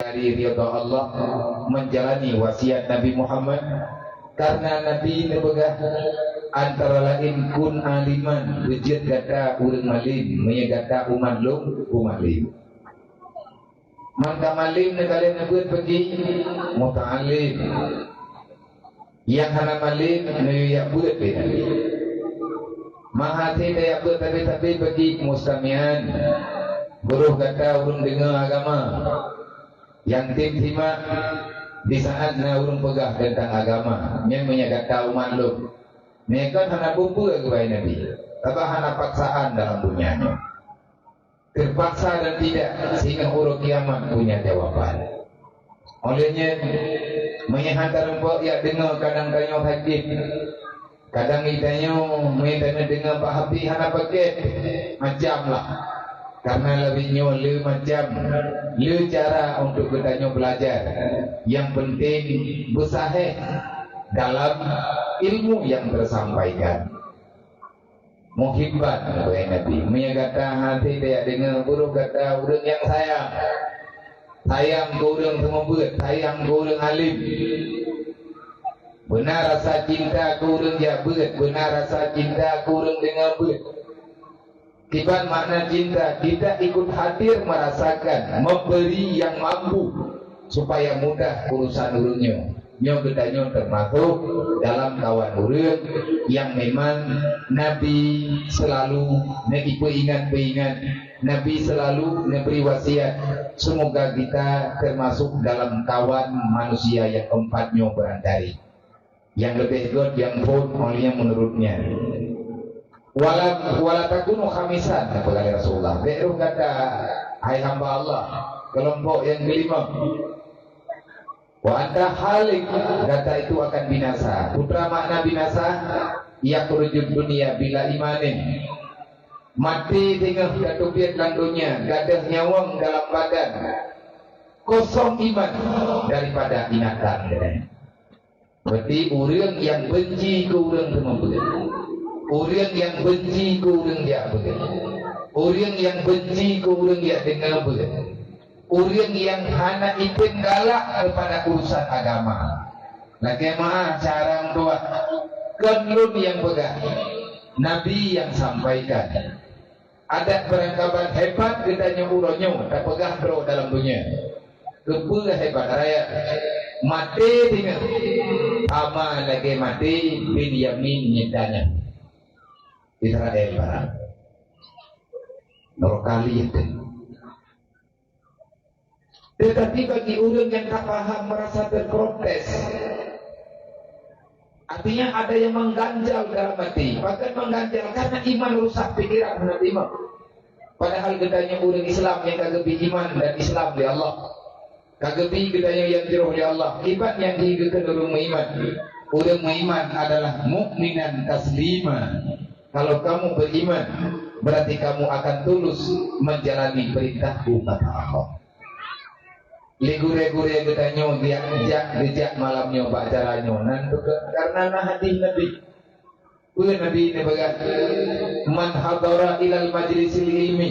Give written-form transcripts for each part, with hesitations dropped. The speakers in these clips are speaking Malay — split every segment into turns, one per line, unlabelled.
mencari ridha Allah, menjalani wasiat Nabi Muhammad. Karena Nabi nebegah antara lain kun aliman, wujud kata urang malim, menyegata umatlum umalim. Maka malim kalian nebut pergi muta'alim. Yang hana malim ya buat beda. Mahati daya buat tapi pergi mustamian. Buruh kata urang dengar agama. Yang tim simak di saat na urang pegah tentang agama, yang menyegata umatlum. Mereka hana bumbu kepada Nabi, tapi hana paksaan dalam dunianya. Terpaksa dan tidak, sehingga urut kiamat punya jawaban. Olehnya, menyehantar empok ya dengar kadang-kadang hakim. Kadang itanya dengar Pak Habib hana paket, macam lah. Karena lebihnya le macam le cara untuk kita belajar. Yang penting bersahih dalam ilmu yang tersampaikan. Muhibbat kepada Nabi, menyegata hati dia dengan buruk kata urang yang sayang ke urang semua buat, sayang ke urang alim. Benar rasa cinta ke urang dia buat, benar rasa cinta ke urang dengan buat. Tiba makna cinta, kita ikut hadir merasakan, memberi yang mampu supaya mudah urusan urangnya. Nyo gedanya termasuk dalam kawan urang yang memang Nabi selalu ingat, Nabi selalu memberi wasiat. Semoga kita termasuk dalam kawan manusia yang keempatnya berantari. Yang lebih good yang pun olehnya menurutnya. Wala takunu khamisan kata Rasulullah. Beru kata hai hamba Allah, kelompok yang kelima. Wa anta halik, kata itu akan binasa. Putra makna binasa, ia kurujud dunia bila imanin. Mati tinggal katubiat dalam dunia, gadah nyawang dalam badan. Kosong iman daripada ingatan. Berarti urang yang benci ke urang semua begitu. Orang yang benci ke orang dia begitu. Orang yang benci ke orang dia dengar begitu. Orang yang hana ipin galak kepada urusan agama. Lagi maaf cara tua kenlun yang pegang. Nabi yang sampaikan. Ada perangkapan hebat kitanya uronyo tak pegang bro dalam dunia. Kebelah hebat raya. Mati dengan ama lagi mati bin Yamin nyedanya. Israel Barat Norokali itu. Tetapi bagi orang yang tak paham merasa terprotes, artinya ada yang mengganjal dalam hati. Bahkan mengganjal karena iman rusak pikiran menurut iman. Padahal gedanya orang Islam yang kagebi iman dan Islam di Allah, kagebi gedanya yang jauh di Allah. Ibarat yang dihidupan orang beriman. Orang beriman adalah mukminan taslima. Kalau kamu beriman, berarti kamu akan tulus menjalani perintahku kata Allah. Ligure-gure getanyo dia malamnya bacaranya nanti karena hadis Nabi. Bukan Nabi ini bagai man hadara ilal majlisil ilmi.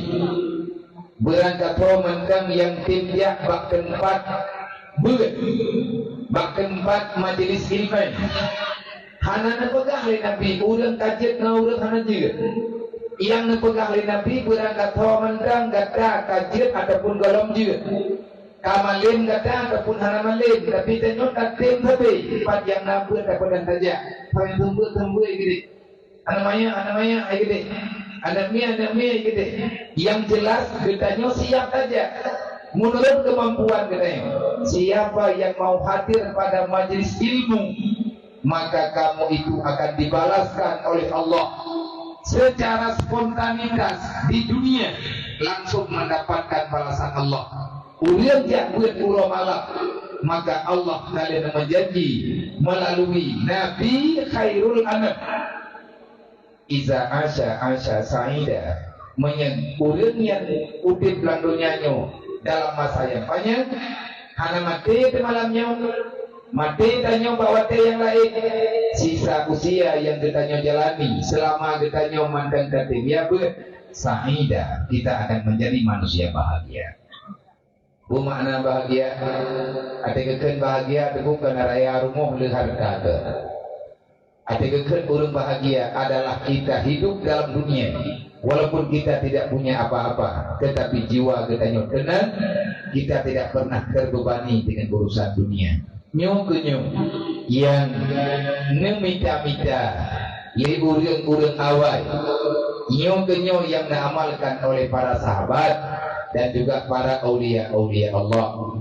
Berangkat romantang yang tinjak bak tempat majelis ilmu. Hana pegang oleh Nabi, urang kajian ngurang hana juga. Yang pegang oleh Nabi berangkat romantang kata kajian ataupun golong juga. Kamalin kata ataupun hana malin, tapi tenyo tatim tapi empat yang nabur ataupun saja. Sampai tumbuh gede. Anamanya gede. Anamnya gede. Yang jelas getanyo siap saja. Menurut kemampuan getanyo. Siapa yang mau hadir pada majelis ilmu, maka kamu itu akan dibalaskan oleh Allah secara spontanitas di dunia, langsung mendapatkan balasan Allah. Ulian yang buat pulau malam, maka Allah kalian menjanji melalui Nabi Khairul Anam. Iza asya sa'ida, ulian yang udip landunyanyo dalam masa yang panjang, hana mati di malamnya. Mati tanya bawa teh yang lain. Sisa usia yang kita jalani selama kita mandang kategori sa'ida, kita akan menjadi manusia bahagia. Bermakna bahagia. Artikan bahagia itu bukan raya rumah le harta. Artikan orang bahagia adalah kita hidup dalam dunia walaupun kita tidak punya apa-apa, tetapi jiwa kita tenang, kita tidak pernah terbebani dengan urusan dunia. Nyo yang nemita-mita ye urang-urang awal. Nyo yang diamalkan oleh para sahabat dan juga para aulia-aulia Allah.